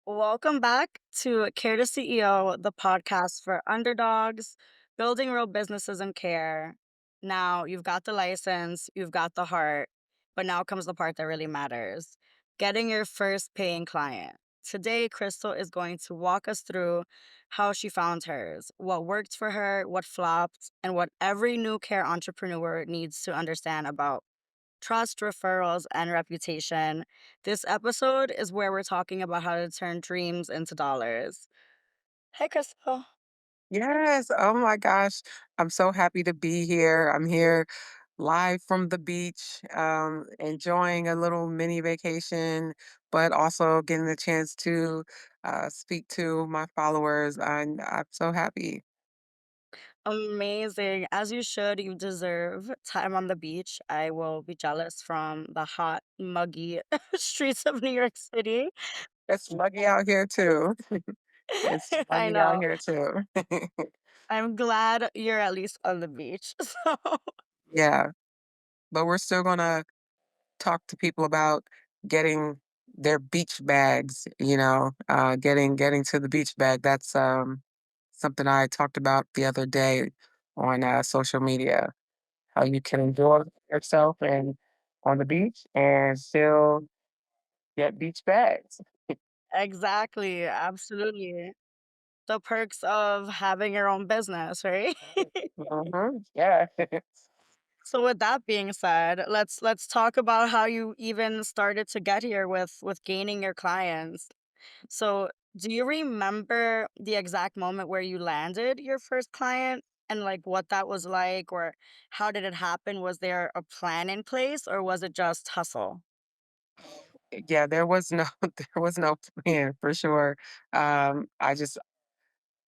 Welcome back to Care to CEO, the podcast for underdogs, building real businesses in care. Now, you've got the license, you've got the heart, but now comes the part that really matters, getting your first paying client. Today, Crystal is going to walk us through how she found hers, what worked for her, what flopped, and what every new care entrepreneur needs to understand about trust, referrals, and reputation. This episode is where we're talking about how to turn dreams into dollars. Hey, Crystal. Yes. Oh my gosh. I'm so happy to be here. I'm here live from the beach, enjoying a little mini vacation, but also getting the chance to speak to my followers. I'm so happy. Amazing. As you should, you deserve time on the beach. I will be jealous from the hot, muggy streets of New York City. It's muggy out here too. It's I muggy out know. here too. I'm glad you're at least on the beach. So, Yeah, but we're still gonna talk to people about getting their beach bags, getting to the beach bag. That's something I talked about the other day on social media, how you can enjoy yourself and on the beach and still get beach bags. exactly. Absolutely. The perks of having your own business, right? Yeah. So with that being said, let's talk about how you even started to get here with gaining your clients. So, do you remember the exact moment where you landed your first client and like what that was like or how did it happen? Was there a plan in place or was it just hustle? Yeah, there was no there was no plan for sure. I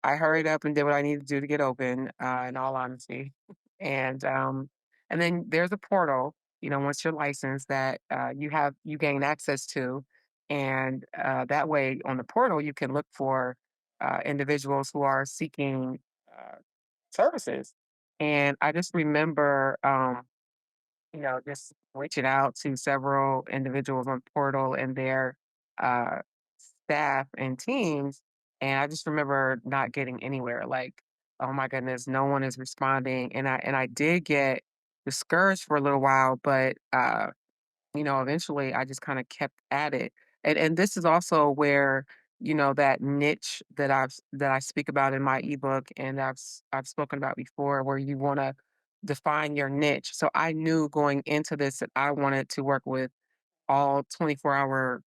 hurried up and did what I needed to do to get open, in all honesty. And and then there's a portal, once you're licensed that you gain access to. And that way on the portal you can look for individuals who are seeking uh, services. And I just remember just reaching out to several individuals on Portal and their uh, staff and teams. And I just remember not getting anywhere. Like, oh my goodness, no one is responding. And I did get discouraged for a little while, but eventually I just kind of kept at it. And this is also where, that niche that I speak about in my ebook and I've spoken about before, where you want to define your niche. So I knew going into this that I wanted to work with all 24-hour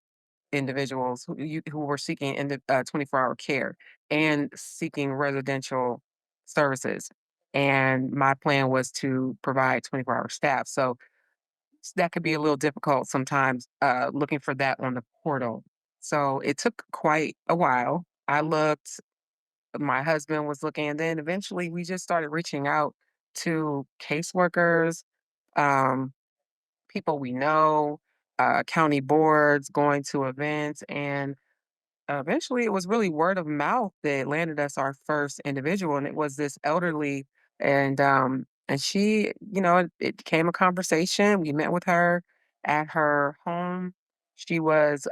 individuals who were seeking 24-hour care and seeking residential services. And my plan was to provide 24-hour staff. So that could be a little difficult sometimes, looking for that on the portal. So it took quite a while. I looked, my husband was looking, and then eventually we just started reaching out to caseworkers, um, people we know, county boards, going to events, and eventually, it was really word of mouth that landed us our first individual, and it was this elderly, and she, it became a conversation. We met with her at her home. She was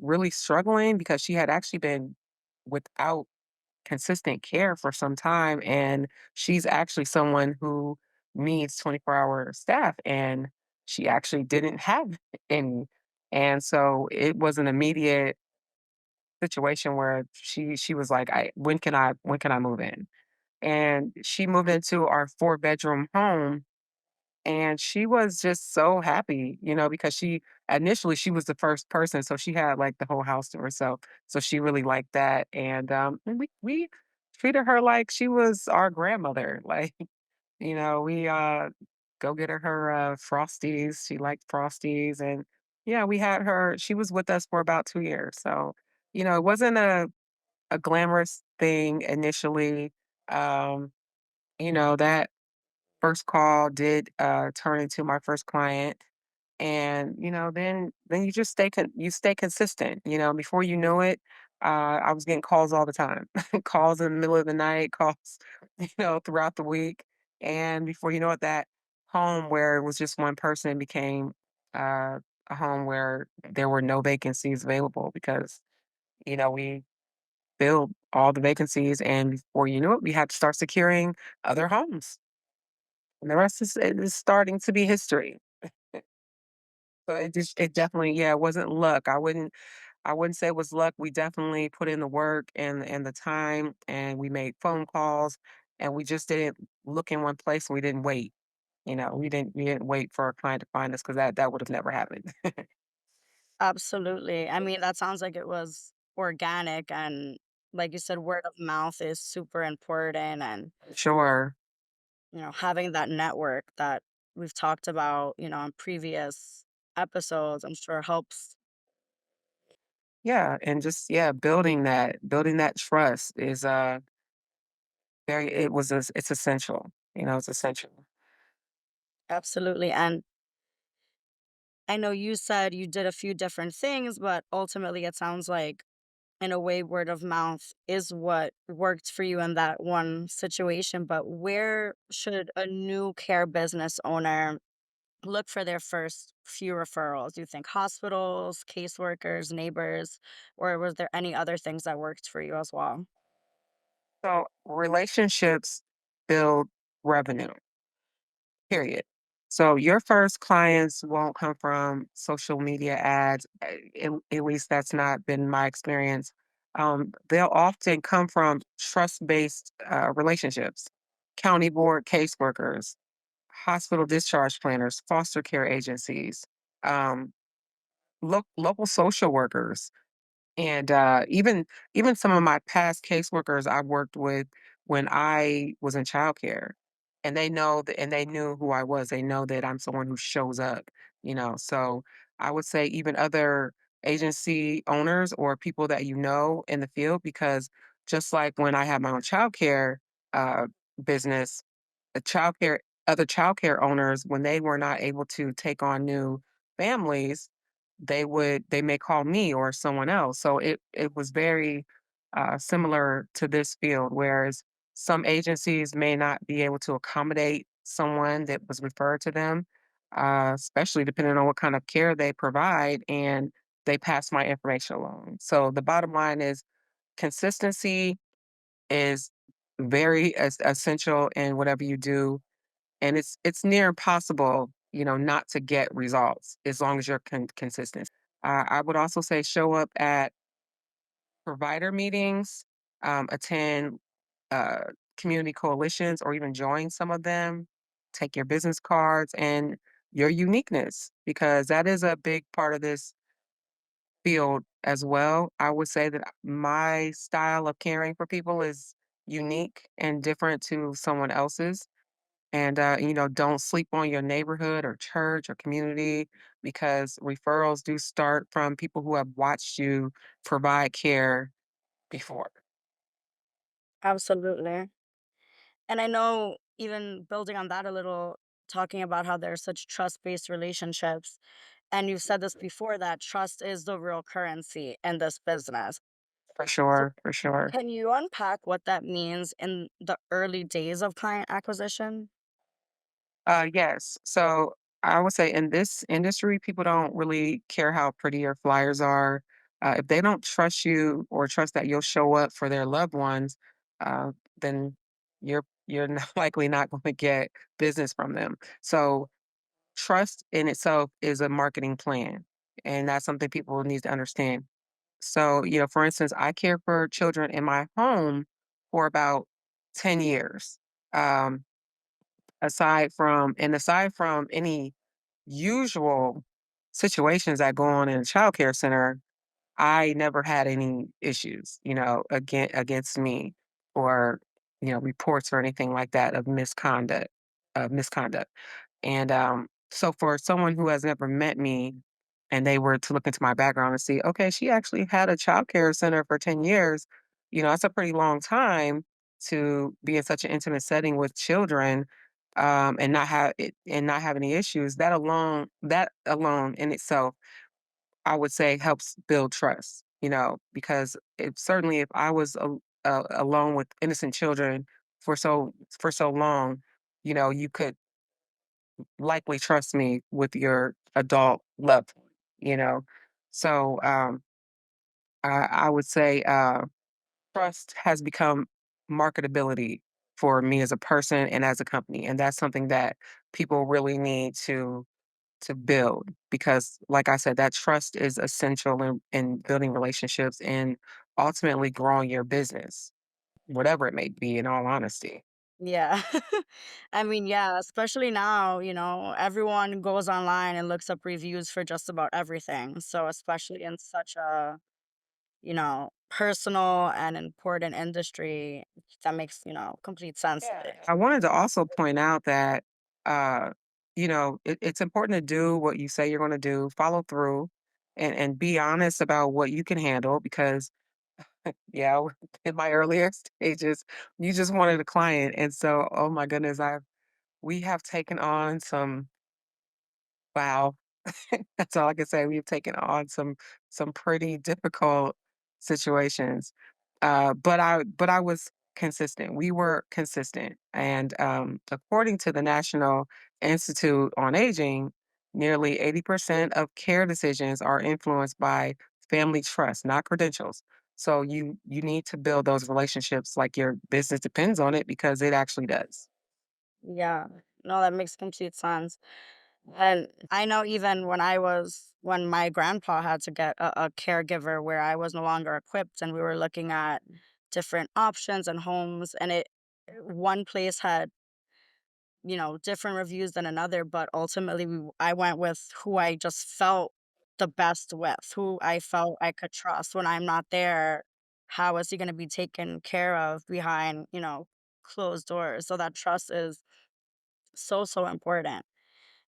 really struggling because she had actually been without consistent care for some time, and she's actually someone who needs 24-hour staff, and she actually didn't have any. And so it was an immediate situation where she was like, when can I move in?" And she moved into our four-bedroom home, and she was just so happy, because she initially she was the first person, so she had like the whole house to herself. So she really liked that. And we treated her like she was our grandmother. Like, we go get her frosties. She liked frosties. And yeah, we had her, she was with us for about 2 years. So, it wasn't a glamorous thing initially. Um, that first call did turn into my first client. And then you just you stay consistent. Before you know it, I was getting calls all the time, calls in the middle of the night, calls, throughout the week. And before you know it, that home where it was just one person became uh, a home where there were no vacancies available because We filled all the vacancies, and before you knew it, we had to start securing other homes. And the rest is starting to be history. So it definitely, yeah, it wasn't luck. I wouldn't say it was luck. We definitely put in the work and the time, and we made phone calls, and we just didn't look in one place, and we didn't wait. We didn't wait for a client to find us, because that would have never happened. Absolutely. I mean, that sounds like it was organic and like you said, word of mouth is super important and, Sure. having that network that we've talked about, on previous episodes, I'm sure helps. Yeah, and just, yeah, building that trust is it's essential. It's essential. Absolutely. And I know you said you did a few different things, but ultimately it sounds like in a way word of mouth is what worked for you in that one situation. But where should a new care business owner look for their first few referrals? Do you think hospitals, caseworkers, neighbors, or was there any other things that worked for you as well? So relationships build revenue, period. So your first clients won't come from social media ads. At least that's not been my experience. They'll often come from trust-based relationships, county board caseworkers, hospital discharge planners, foster care agencies, um, local social workers, and even some of my past caseworkers I worked with when I was in childcare, and they knew who I was. They know that I'm someone who shows up. So I would say even other agency owners or people that in the field, because just like when I had my own childcare uh, business, the childcare other childcare owners, when they were not able to take on new families, they may call me or someone else. So it was very similar to this field, whereas some agencies may not be able to accommodate someone that was referred to them, especially depending on what kind of care they provide, and they pass my information along. So the bottom line is consistency is very essential in whatever you do, and it's near impossible, not to get results as long as you're consistent. I would also say show up at provider meetings, attend uh, community coalitions, or even join some of them. Take your business cards and your uniqueness, because that is a big part of this field as well. I would say that my style of caring for people is unique and different to someone else's. And, don't sleep on your neighborhood or church or community, because referrals do start from people who have watched you provide care before. Absolutely. And I know even building on that a little, talking about how there's such trust-based relationships, and you've said this before that trust is the real currency in this business. For So sure, for sure. can you unpack what that means in the early days of client acquisition? Yes. So I would say in this industry, people don't really care how pretty your flyers are. If they don't trust you or trust that you'll show up for their loved ones, then you're not likely not going to get business from them. So trust in itself is a marketing plan, and that's something people need to understand. So, for instance, I care for children in my home for about 10 years. Um, aside from any usual situations that go on in a childcare center, I never had any issues, against me, or, reports or anything like that of misconduct. And, so for someone who has never met me and they were to look into my background and see, okay, she actually had a childcare center for 10 years, that's a pretty long time to be in such an intimate setting with children, and not have any issues. That alone in itself, I would say, helps build trust, because if I was alone with innocent children for so long, you could likely trust me with your adult loved one, you know? So, I would say trust has become marketability for me as a person and as a company, and that's something that people really need to build because, like I said, that trust is essential in building relationships and ultimately growing your business, whatever it may be. In all honesty, Yeah. I mean, yeah, especially now, everyone goes online and looks up reviews for just about everything. So, especially in such a, personal and important industry, that makes, complete sense. yeah. I wanted to also point out that uh, it's important to do what you say you're going to do, follow through, and be honest about what you can handle because yeah, in my earlier stages, you just wanted a client. And so, oh my goodness, we have taken on some, wow, that's all I can say. We've taken on some pretty difficult situations. But I was consistent. We were consistent. And according to the National Institute on Aging, nearly 80% of care decisions are influenced by family trust, not credentials. So you need to build those relationships like your business depends on it because it actually does. Yeah. No, that makes complete sense. And I know even when my grandpa had to get a caregiver where I was no longer equipped and we were looking at different options and homes and one place had, different reviews than another, but ultimately I went with who I just felt the best with, who I felt I could trust when I'm not there. How is he going to be taken care of behind, closed doors? So that trust is so, so important.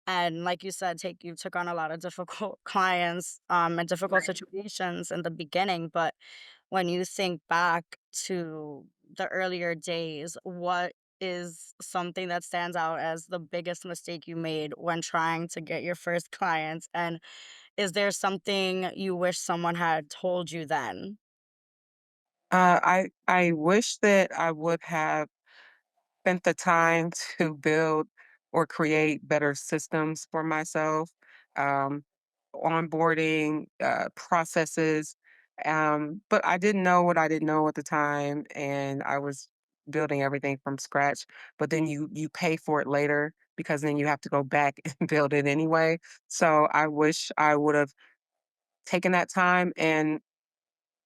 And like you said, you took on a lot of difficult clients, and difficult Right. situations in the beginning. But when you think back to the earlier days, what is something that stands out as the biggest mistake you made when trying to get your first clients? And is there something you wish someone had told you then? I wish that I would have spent the time to build or create better systems for myself, um, onboarding processes. But I didn't know what I didn't know at the time, and I was building everything from scratch. But then you pay for it later because then you have to go back and build it anyway. So I wish I would have taken that time. And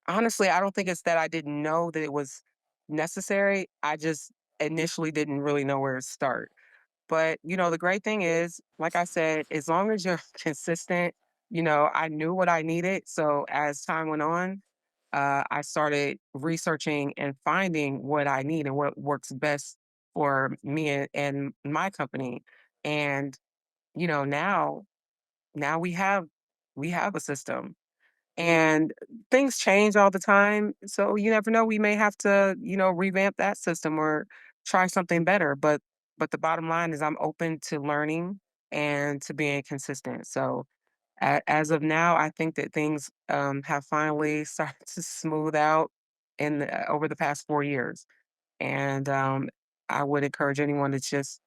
honestly, I don't think it's that I didn't know that it was necessary. I just initially didn't really know where to start. But, the great thing is, like I said, as long as you're consistent, I knew what I needed. So as time went on, I started researching and finding what I need and what works best for me and my company. And, now we have a system and things change all the time. So you never know. We may have to, revamp that system or try something better. But the bottom line is I'm open to learning and to being consistent. So as of now, I think that things have finally started to smooth out over the past 4 years. And I would encourage anyone to just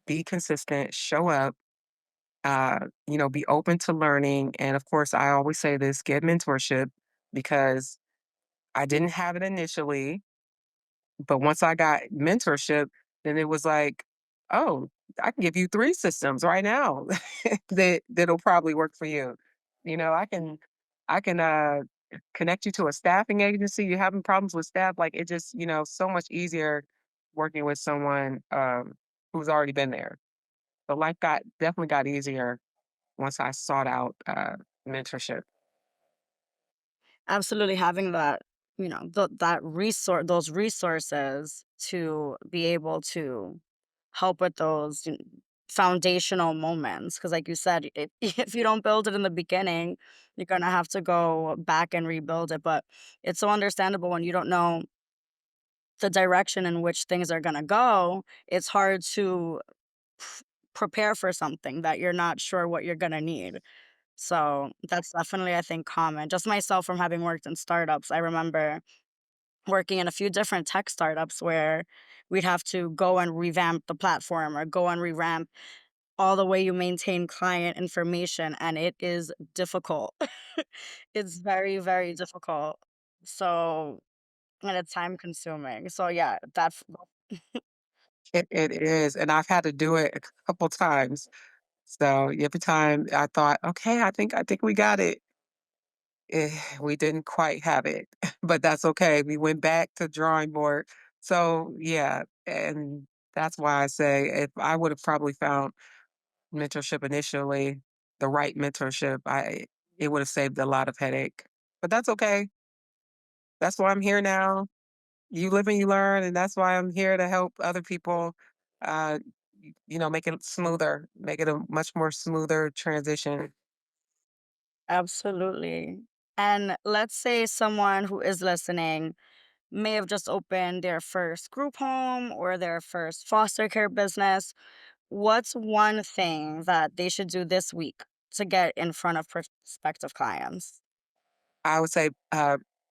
be consistent, show up, be open to learning. And of course, I always say this, get mentorship because I didn't have it initially, but once I got mentorship, then it was like, oh, I can give you 3 systems right now that'll probably work for you. I can connect you to a staffing agency. You're having problems with staff, like it just, so much easier working with someone who's already been there. So life definitely got easier once I sought out, mentorship. Absolutely, having that, those resources to be able to help with those foundational moments. Because, like you said, if you don't build it in the beginning, you're gonna have to go back and rebuild it. But it's so understandable when you don't know the direction in which things are gonna go. It's hard to prepare for something that you're not sure what you're gonna need. So that's definitely, I think, common. Just myself from having worked in startups, I remember working in a few different tech startups where we'd have to go and revamp the platform or go and revamp all the way you maintain client information, and it is difficult. It's very, very difficult. So and it's time consuming. So yeah, that's It is, and I've had to do it a couple times. So every time I thought, "Okay, I think we got it." We didn't quite have it, but that's okay. We went back to drawing board. So yeah, and that's why I say if I would have probably found mentorship initially, the right mentorship, I it would have saved a lot of headache. But that's okay. That's why I'm here now. You live and you learn, and that's why I'm here to help other people, uh, make it smoother, make it a much more smoother transition. absolutely. And let's say someone who is listening may have just opened their first group home or their first foster care business. What's one thing that they should do this week to get in front of prospective clients? I would say,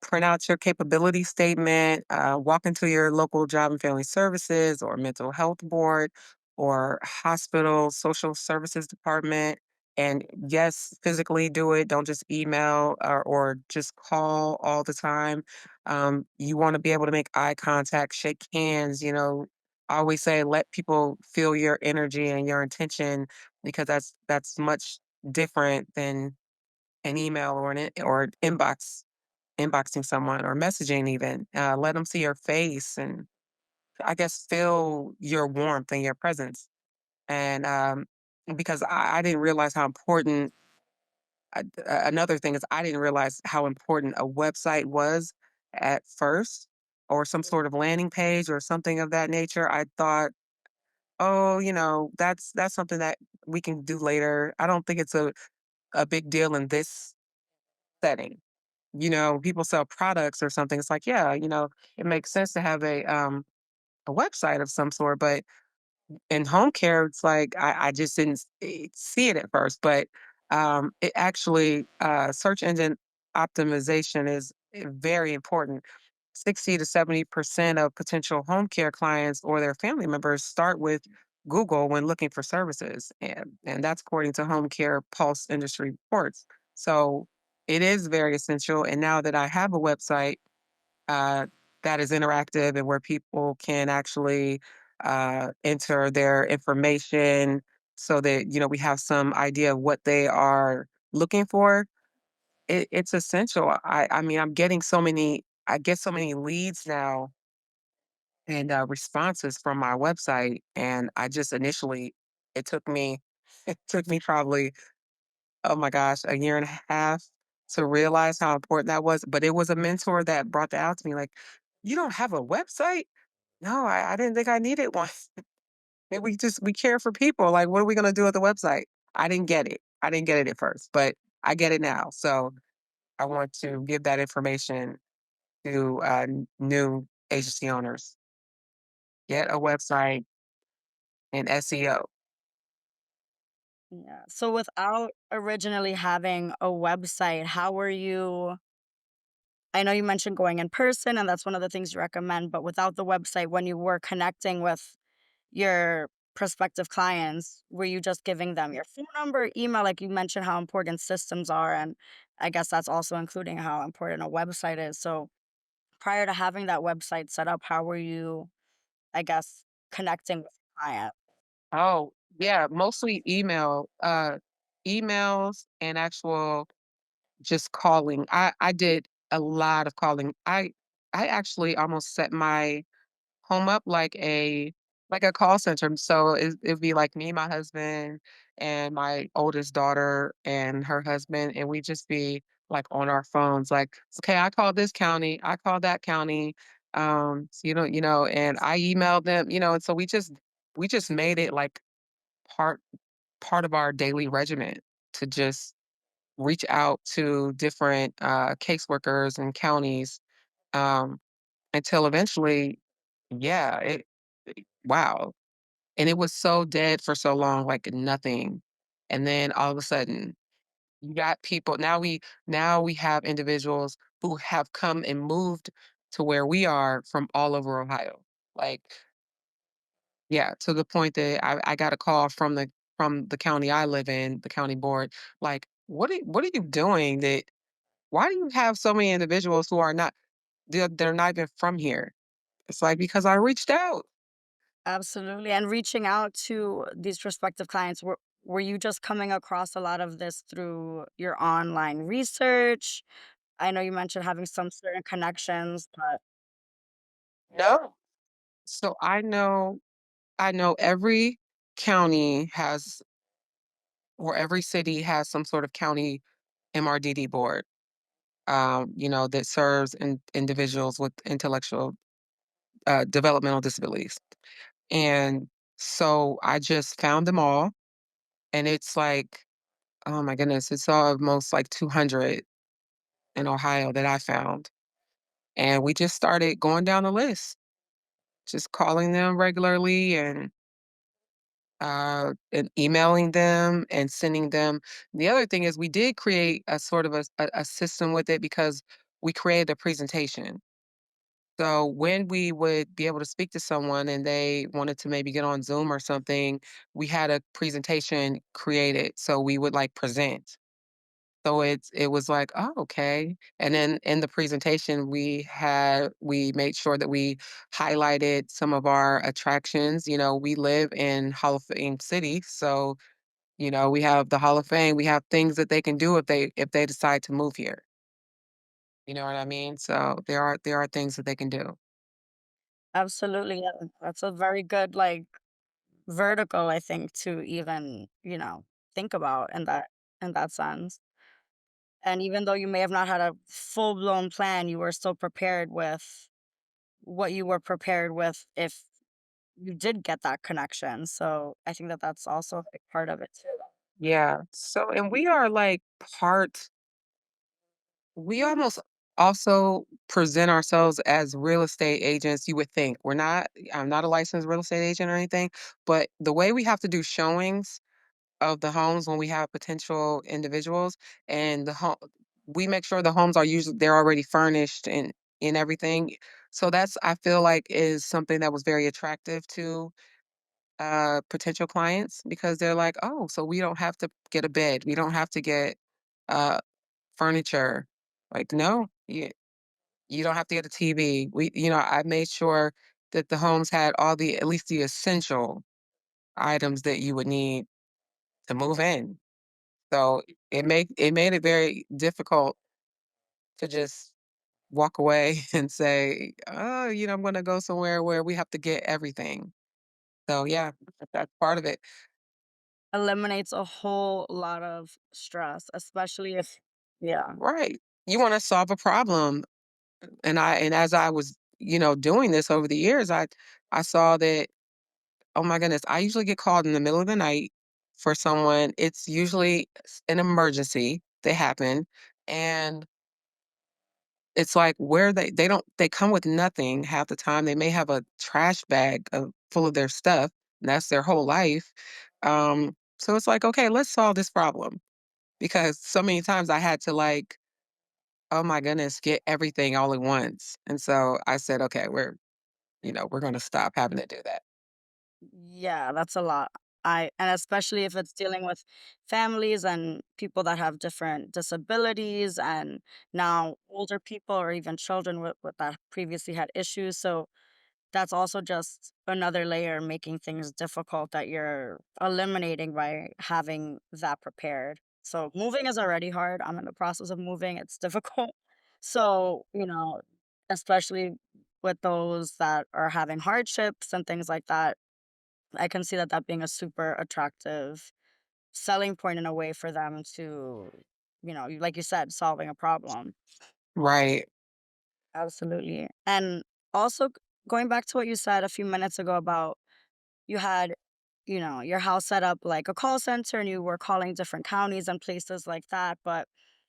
print out your capability statement, walk into your local job and family services or mental health board or hospital social services department. And yes, physically do it. Don't just email or just call all the time. You want to be able to make eye contact, shake hands. I always say let people feel your energy and your intention because that's much different than an email or or inboxing someone or messaging even. Let them see your face and I guess feel your warmth and your presence. And because I didn't realize how important. Another thing is I didn't realize how important a website was at first, or some sort of landing page or something of that nature. I thought, oh, that's something that we can do later. I don't think it's a big deal in this setting. People sell products or something. It's like, yeah, it makes sense to have a website of some sort. But in home care, it's like I just didn't see it at first. But it actually search engine optimization is very important. 60 to 70% of potential home care clients or their family members start with Google when looking for services. And that's according to Home Care Pulse industry reports. So it is very essential. And now that I have a website uh, that is interactive and where people can actually enter their information so that, we have some idea of what they are looking for, it's essential. I mean, I get so many leads now and responses from my website, and I just initially, it took me, it took me probably, oh my gosh, a year and a half to realize how important that was. But it was a mentor that brought that out to me, like, you don't have a website? No, I didn't think I needed one. And we care for people. Like, what are we gonna do with the website? I didn't get it. I didn't get it at first, but I get it now. So I want to give that information to new agency owners. Get a website and SEO. Yeah. So without originally having a website, how were you I know you mentioned going in person and that's one of the things you recommend, but without the website, when you were connecting with your prospective clients, were you just giving them your phone number, email, like you mentioned how important systems are, and I guess that's also including how important a website is. So prior to having that website set up, how were you, I guess, connecting with clients? Oh, yeah, mostly emails and actual just calling. I did a lot of calling. I actually almost set my home up like a call center. So it'd be like me, my husband, and my oldest daughter and her husband, and we just be like on our phones, like, okay, I called this county, I called that county. So, and I emailed them, and so we just made it like part part of our daily regimen to just reach out to different caseworkers and counties um, until eventually, yeah, wow. And it was so dead for so long, like nothing. And then all of a sudden, you got people. Now we have individuals who have come and moved to where we are from all over Ohio. Like, yeah, to the point that I got a call from from the county I live in, the county board, like, what are you doing that why do you have so many individuals who are not they're not even from here? It's like, because I reached out. Absolutely, and reaching out to these prospective clients, were you just coming across a lot of this through your online research? I know you mentioned having some certain connections, but No. So I know every county has or every city has some sort of county MRDD board, that serves individuals with intellectual developmental disabilities. And so I just found them all, and it's like, oh my goodness, it's almost like 200 in Ohio that I found. And we just started going down the list, just calling them regularly and emailing them and sending them. The other thing is we did create a sort of a system with it because we created a presentation. So when we would be able to speak to someone and they wanted to maybe get on Zoom or something, we had a presentation created. So we would like present. So it was like, oh, okay. And then in the presentation we made sure that we highlighted some of our attractions. We live in Hall of Fame City, so we have the Hall of Fame. We have things that they can do if they decide to move here. You know what I mean? So there are things that they can do. absolutely, yeah, that's a very good, like, vertical, I think, to even, think about in that sense. And even though you may have not had a full-blown plan, you were still prepared with what you were prepared with if you did get that connection. So I think that that's also a big part of it too. Yeah. So and we are like part we almost also present ourselves as real estate agents, you would think. I'm not a licensed real estate agent or anything, but the way we have to do showings of the homes when we have potential individuals and we make sure the homes are usually they're already furnished and everything. So that's I feel like is something that was very attractive to potential clients because they're like, oh, so we don't have to get a bed, we don't have to get uh furniture. Like, no, you don't have to get a TV. I made sure that the homes had all the at least the essential items that you would need to move in. So it made it very difficult to just walk away and say, "Oh, I'm gonna go somewhere where we have to get everything." So yeah, that's part of it. Eliminates a whole lot of stress, especially if, yeah, Right. You want to solve a problem. And as I was, doing this over the years, I saw that, oh my goodness, I usually get called in the middle of the night for someone. It's usually an emergency that happen. And it's like where they come with nothing half the time. They may have a trash bag full of their stuff, and that's their whole life. So it's like, okay, let's solve this problem because so many times I had to like, oh my goodness, get everything all at once. And so I said, okay, we're going to stop having to do that. yeah, that's a lot. And especially if it's dealing with families and people that have different disabilities and now older people or even children with that previously had issues. So that's also just another layer making things difficult that you're eliminating by having that prepared. So moving is already hard. I'm in the process of moving. It's difficult. So, especially with those that are having hardships and things like that, I can see that being a super attractive selling point in a way for them to, like you said, solving a problem. Right. Absolutely. And also going back to what you said a few minutes ago about you had, your house set up like a call center and you were calling different counties and places like that, but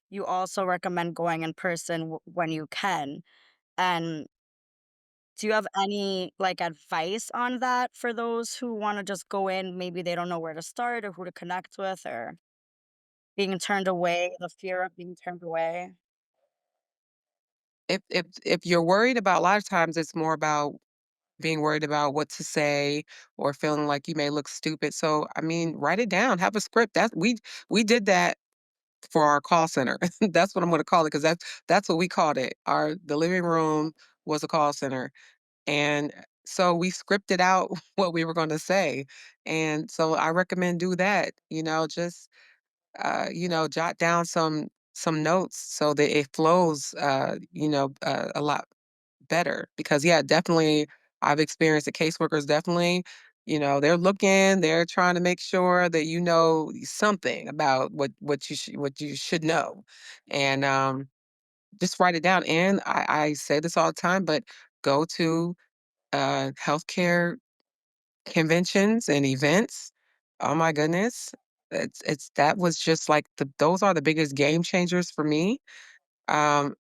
you also recommend going in person when you can. And do you have any like advice on that for those who want to just go in, maybe they don't know where to start or who to connect with or being turned away, the fear of being turned away? If you're worried about a lot of times it's more about being worried about what to say or feeling like you may look stupid. So, I mean, write it down, have a script. We did that for our call center. That's what I'm going to call it because that's what we called it. The living room was a call center, and so we scripted out what we were going to say. And so I recommend do that. Just jot down some notes so that it flows. A lot better because yeah, definitely I've experienced the caseworkers definitely, they're looking, they're trying to make sure that you know something about what you should know. And just write it down. And I say this all the time, but go to healthcare conventions and events. Oh my goodness. It's that was just like those are the biggest game changers for me. Um,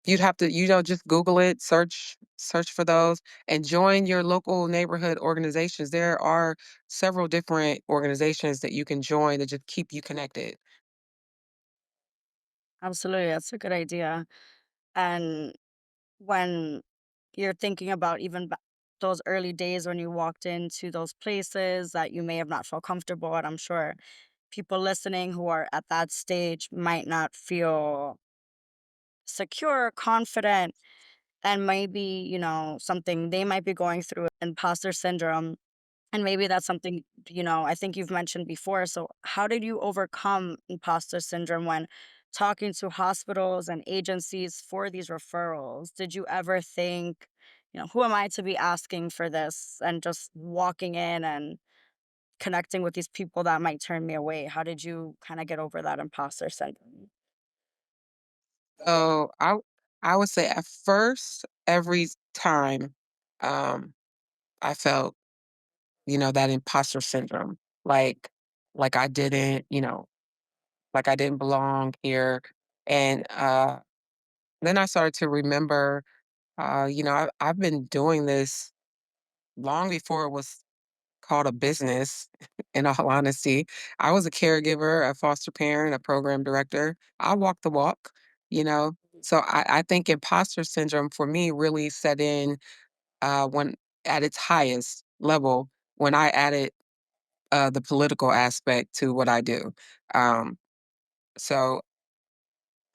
You'd have to, just Google it, search for those, and join your local neighborhood organizations. There are several different organizations that you can join that just keep you connected. Absolutely, that's a good idea. And when you're thinking about even those early days when you walked into those places that you may have not felt comfortable at, I'm sure people listening who are at that stage might not feel secure, confident, and maybe, something they might be going through imposter syndrome. And maybe that's something, I think you've mentioned before. So, how did you overcome imposter syndrome when talking to hospitals and agencies for these referrals? Did you ever think, who am I to be asking for this? And just walking in and connecting with these people that might turn me away. How did you kind of get over that imposter syndrome? So I would say at first, every time um, I felt, that imposter syndrome, like like I didn't, like I didn't belong here. And then I started to remember, I've been doing this long before it was called a business, in all honesty. I was a caregiver, a foster parent, a program director. I walked the walk, you know? So I think imposter syndrome for me really set in when at its highest level when I added the political aspect to what I do. Um, so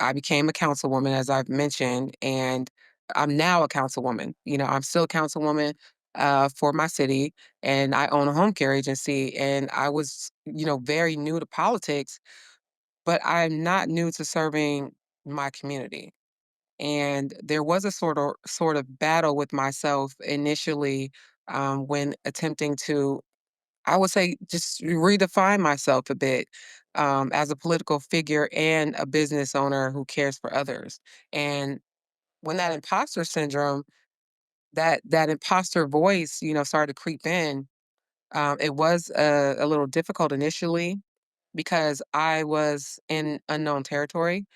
I became a councilwoman, as I've mentioned, and I'm now a councilwoman. I'm still a councilwoman for my city, and I own a home care agency. And I was, very new to politics, but I'm not new to serving my community. And there was a sort of battle with myself initially when attempting to, I would say, just redefine myself a bit as a political figure and a business owner who cares for others. And when that imposter syndrome, that imposter voice, started to creep in, it was a little difficult initially because I was in unknown territory.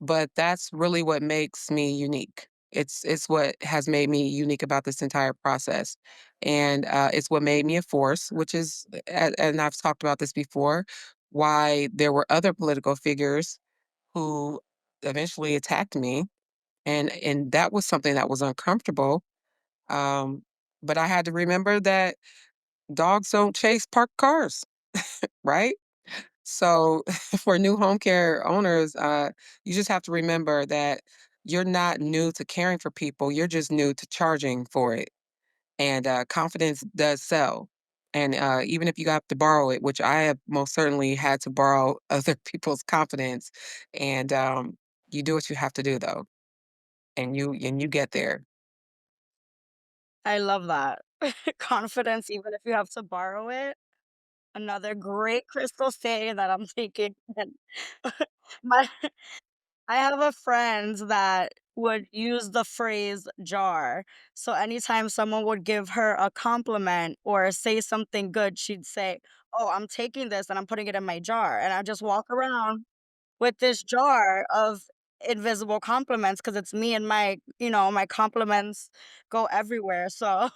But that's really what makes me unique. It's what has made me unique about this entire process, and, it's what made me a force, which is and I've talked about this before, why there were other political figures who eventually attacked me, and that was something that was uncomfortable, but I had to remember that dogs don't chase parked cars, right? So for new home care owners, you just have to remember that you're not new to caring for people. You're just new to charging for it. And confidence does sell. And even if you got to borrow it, which I have most certainly had to borrow other people's confidence, and you do what you have to do though, and you get there. I love that. Confidence, even if you have to borrow it. Another great crystal saying that I'm thinking. And my I have a friend that would use the phrase jar. So anytime someone would give her a compliment or say something good, she'd say, "Oh, I'm taking this and I'm putting it in my jar." And I just walk around with this jar of invisible compliments because it's me and my compliments go everywhere. So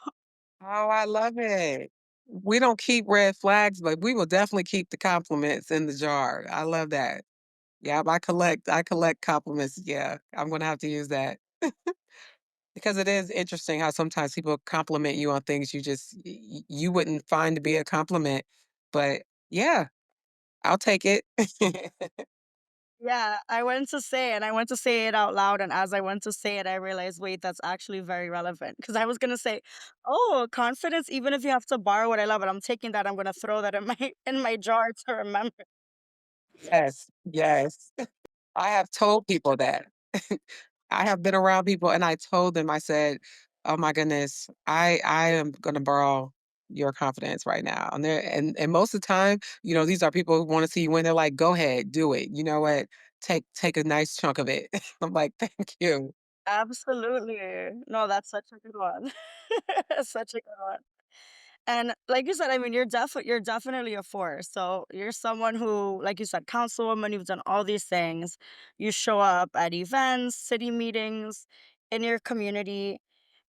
Oh, I love it. We don't keep red flags, but we will definitely keep the compliments in the jar. I love that. Yeah, I collect compliments. Yeah, I'm gonna have to use that. Because it is interesting how sometimes people compliment you on things you just you wouldn't find to be a compliment, but yeah, I'll take it. Yeah, I went to say it out loud, and as I went to say it, I realized, wait, that's actually very relevant. Because I was gonna say, "Oh, confidence, even if you have to borrow it, I love it. I'm taking that, I'm gonna throw that in my in my jar to remember." Yes, yes. I have told people that. I have been around people and I told them, I said, "Oh my goodness, I am gonna borrow your confidence right now." And most of the time, these are people who want to see you win. They're like, "Go ahead, do it. You know what? Take a nice chunk of it." I'm like, "Thank you." Absolutely. No, that's such a good one. Such a good one. And like you said, I mean, you're definitely a force. So you're someone who, like you said, councilwoman, you've done all these things. You show up at events, city meetings, in your community.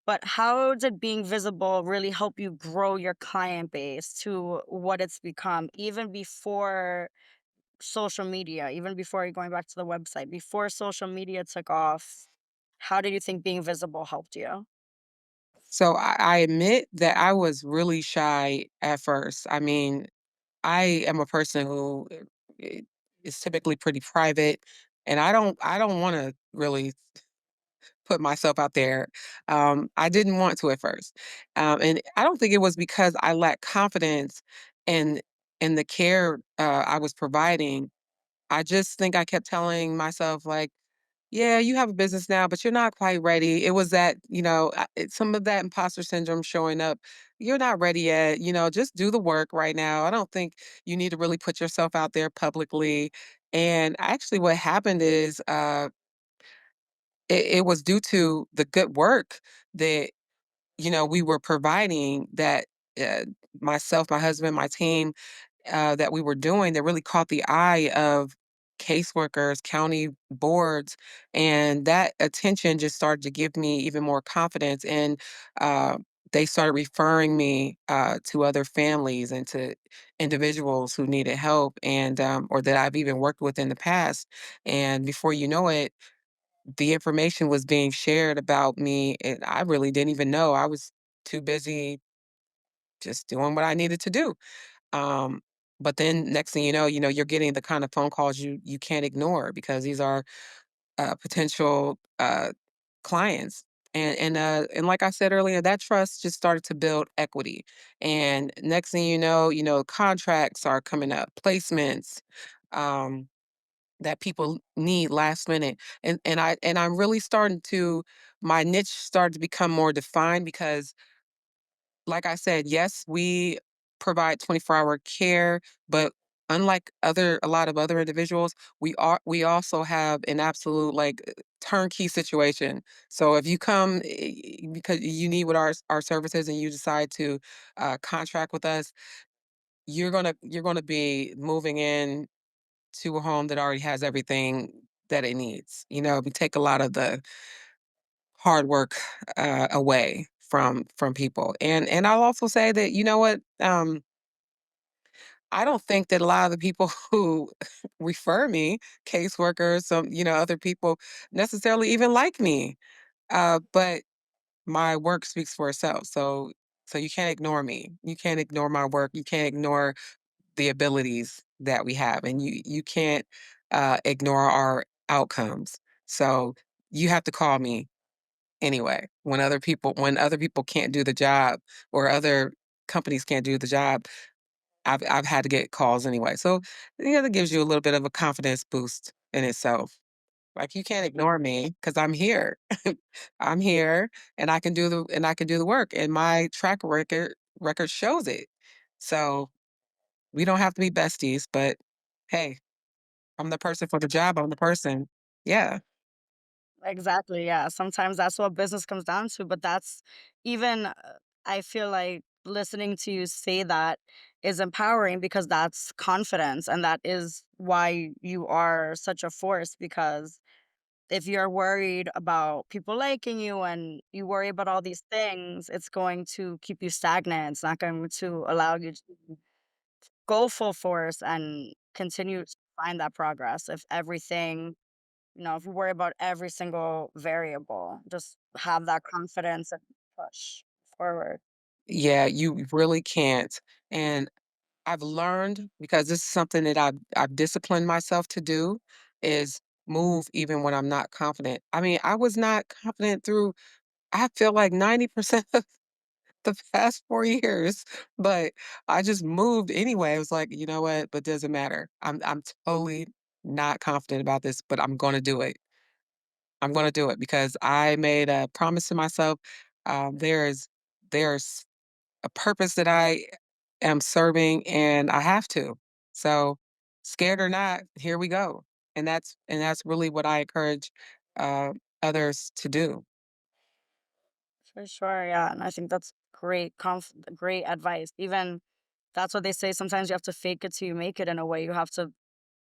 But how did being visible really help you grow your client base to what it's become, even before social media, even before you're going back to the website, before social media took off? How did you think being visible helped you? So I admit that I was really shy at first. I mean, I am a person who is typically pretty private, and I don't want to really put myself out there. I didn't want to at first, and I don't think it was because I lacked confidence in the care I was providing. I just think I kept telling myself like, "Yeah, you have a business now, but you're not quite ready." It was that some of that imposter syndrome showing up. You're not ready yet. Just do the work right now. I don't think you need to really put yourself out there publicly. And actually, what happened is it was due to the good work that we were providing that uh, myself, my husband, my team that we were doing that really caught the eye of caseworkers, county boards, and that attention just started to give me even more confidence. And uh, they started referring me to other families and to individuals who needed help, and or that I've even worked with in the past. And before you know it, the information was being shared about me, and I really didn't even know. I was too busy just doing what I needed to do. Um, but then next thing you're getting the kind of phone calls you can't ignore because these are potential clients. And like I said earlier, that trust just started to build equity. And next thing contracts are coming up, placements. Um, that people need last minute. And I'm really starting to my niche started to become more defined because like I said, yes, we provide 24-hour care, but unlike a lot of other individuals, we also have an absolute like turnkey situation. So if you come because you need what our services and you decide to contract with us, you're gonna be moving in to a home that already has everything that it needs. We take a lot of the hard work away from people. And I'll also say that I don't think that a lot of the people who refer me, caseworkers, some other people necessarily even like me. But my work speaks for itself. So you can't ignore me. You can't ignore my work. You can't ignore the abilities that we have, and you can't ignore our outcomes. So you have to call me anyway when other people can't do the job or other companies can't do the job. I've had to get calls anyway. So that gives you a little bit of a confidence boost in itself. Like you can't ignore me because I'm here. I'm here and I can do the work and my track record shows it. So we don't have to be besties, but hey, I'm the person for the job. I'm the person. Yeah. Exactly, yeah. Sometimes that's what business comes down to, but that's even I feel like listening to you say that is empowering because that's confidence and that is why you are such a force because if you're worried about people liking you and you worry about all these things, it's going to keep you stagnant. It's not going to allow you to go full force and continue to find that progress if everything, if you worry about every single variable, just have that confidence and push forward. Yeah, you really can't. And I've learned because this is something that I've disciplined myself to do is move even when I'm not confident. I mean, I was not confident through I feel like 90% of the past 4 years, but I just moved anyway. I was like, "You know what? But doesn't matter. I'm totally not confident about this, but I'm gonna do it. I'm gonna do it because I made a promise to myself. There's a purpose that I am serving, and I have to. So, scared or not, here we go. And that's really what I encourage uh, others to do. For sure, yeah, and I think that's great advice. Even that's what they say, sometimes you have to fake it till you make it in a way. You have to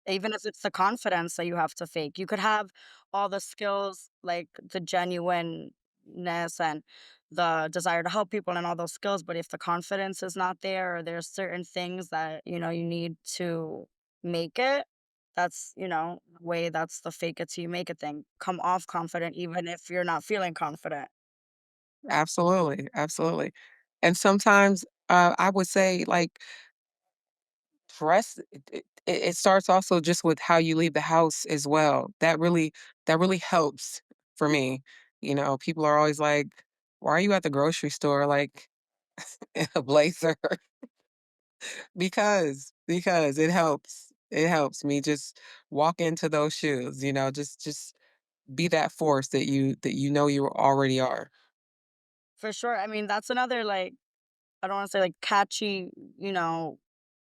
even if it's the confidence that you have to fake. You could have all the skills, like the genuineness and the desire to help people and all those skills, but if the confidence is not there or there's certain things that, you need to make it, that's the fake it till you make it thing. Come off confident even if you're not feeling confident. Absolutely, absolutely. And sometimes I would say, like, dress. It starts also just with how you leave the house as well. That really helps for me. People are always like, "Why are you at the grocery store like in a blazer?" Because it helps. It helps me just walk into those shoes, just be that force that you know you already are. For sure. I mean, that's another like I don't want to say like catchy,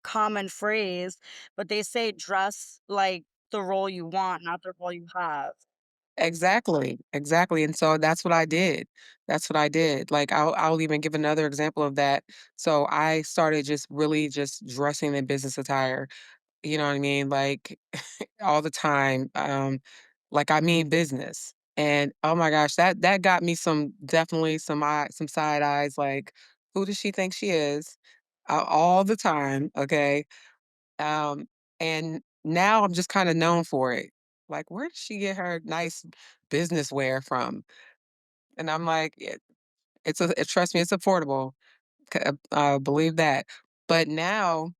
common phrase, but they say dress like the role you want, not the role you have. Exactly, exactly, and so that's what I did. That's what I did. Like, I'll even give another example of that. So I started just really just dressing in business attire, you know what I mean? Like, all the time, like, I mean business, and, oh my gosh, that got me definitely some side eyes, like, "Who does she think she is?" All the time, okay? Um, and now I'm just kinda known for it. Like, "Where does she get her nice business wear from?" And I'm like, trust me, it's affordable, believe that." But now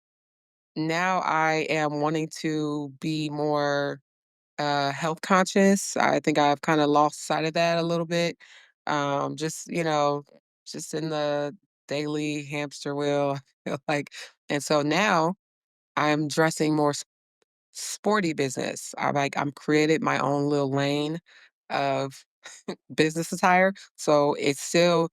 I am wanting to be more, health conscious. I think I've kinda lost sight of that a little bit, just in the daily hamster wheel, I feel like, and so now I'm dressing more sporty business. I'm created my own little lane of business attire. So it's still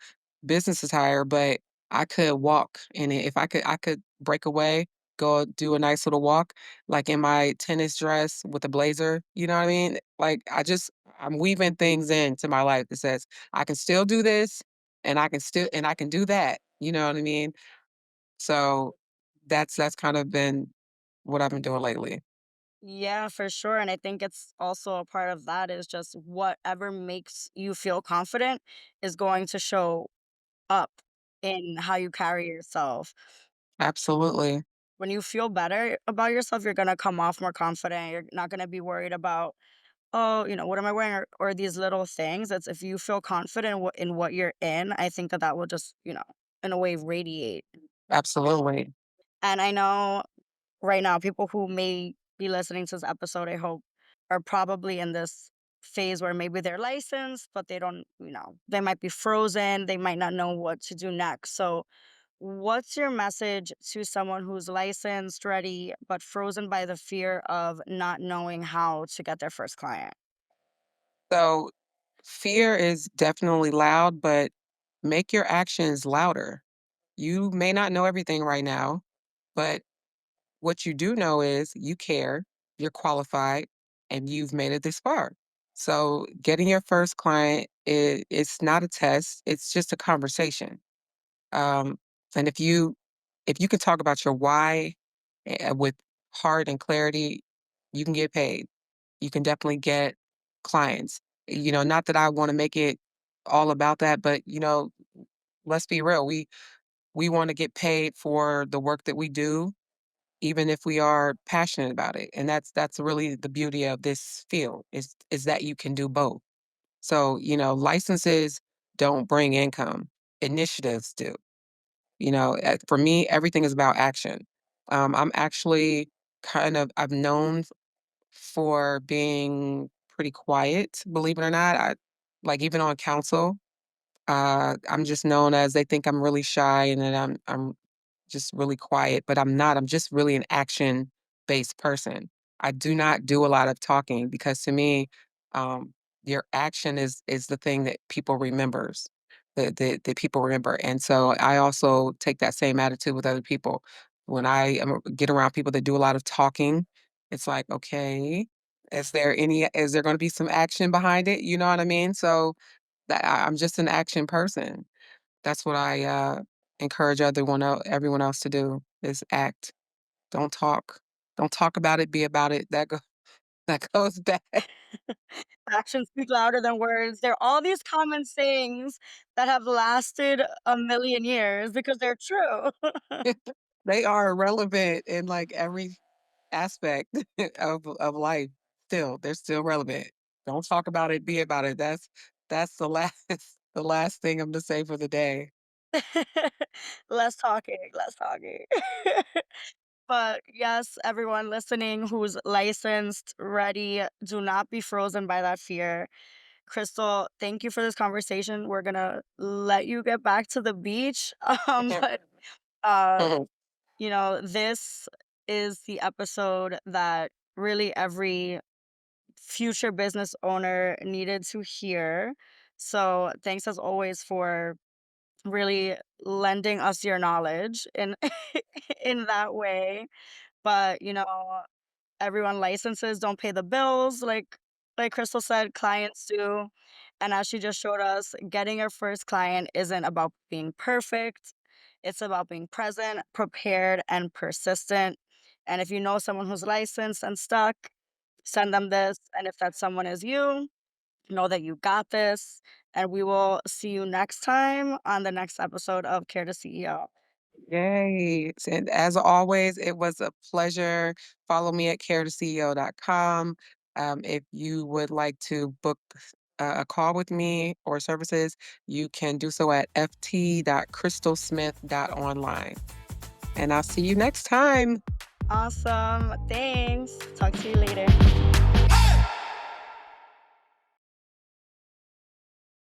business attire, but I could walk in it. If I could break away, go do a nice little walk, like in my tennis dress with a blazer. You know what I mean? Like I'm weaving things into my life that says I can still do this and I can do that. You know what I mean? So that's kind of been what I've been doing lately. Yeah, for sure. And I think it's also a part of that is just whatever makes you feel confident is going to show up in how you carry yourself. Absolutely. When you feel better about yourself, you're going to come off more confident. You're not going to be worried about, oh, what am I wearing? Or these little things. It's if you feel confident in what you're in, I think that that will just, in a way radiate. Absolutely. And I know right now, people who may be listening to this episode, I hope, are probably in this phase where maybe they're licensed, but they don't, they might be frozen. They might not know what to do next. So, what's your message to someone who's licensed, ready, but frozen by the fear of not knowing how to get their first client? So fear is definitely loud, but make your actions louder. You may not know everything right now, but what you do know is you care, you're qualified, and you've made it this far. So getting your first client it's not a test, it's just a conversation. Um, and if you can talk about your why with heart and clarity, you can get paid. You can definitely get clients. Not that I want to make it all about that, but let's be real. We want to get paid for the work that we do, even if we are passionate about it. And that's really the beauty of this field is that you can do both. So, licenses don't bring income, initiatives do. For me, everything is about action. I'm actually I've known for being pretty quiet, believe it or not. Like even on council, I'm just known as they think I'm really shy and that I'm just really quiet, but I'm not. I'm just really an action-based person. I do not do a lot of talking because to me, um, your action is the thing that people remembers. That people remember. And so I also take that same attitude with other people. When get around people that do a lot of talking, it's like, okay, is there going to be some action behind it? You know what I mean? So I'm just an action person. That's what I, encourage everyone else to do is act. Don't talk. Don't talk about it, be about it. That goes back. Actions speak louder than words. There are all these common sayings that have lasted a million years because they're true. They are relevant in, like, every aspect of life still. They're still relevant. Don't talk about it, be about it. That's the last the last thing I'm to say for the day. Less talking, less talking. But yes, everyone listening who's licensed, ready, do not be frozen by that fear. Crystal, thank you for this conversation. We're gonna let you get back to the beach. But uh, this is the episode that really every future business owner needed to hear. So thanks as always for really lending us your knowledge in in that way. But everyone licenses don't pay the bills like Crystal said, clients do. And as she just showed us, getting your first client isn't about being perfect. It's about being present, prepared, and persistent. And if you know someone who's licensed and stuck, send them this. And if that someone is you, know that you got this. And we will see you next time on the next episode of Care to CEO. Yay. And as always, it was a pleasure. Follow me at caretoceo.com. If you would like to book a call with me or services, you can do so at ft.crystalsmith.online. And I'll see you next time. Awesome. Thanks. Talk to you later.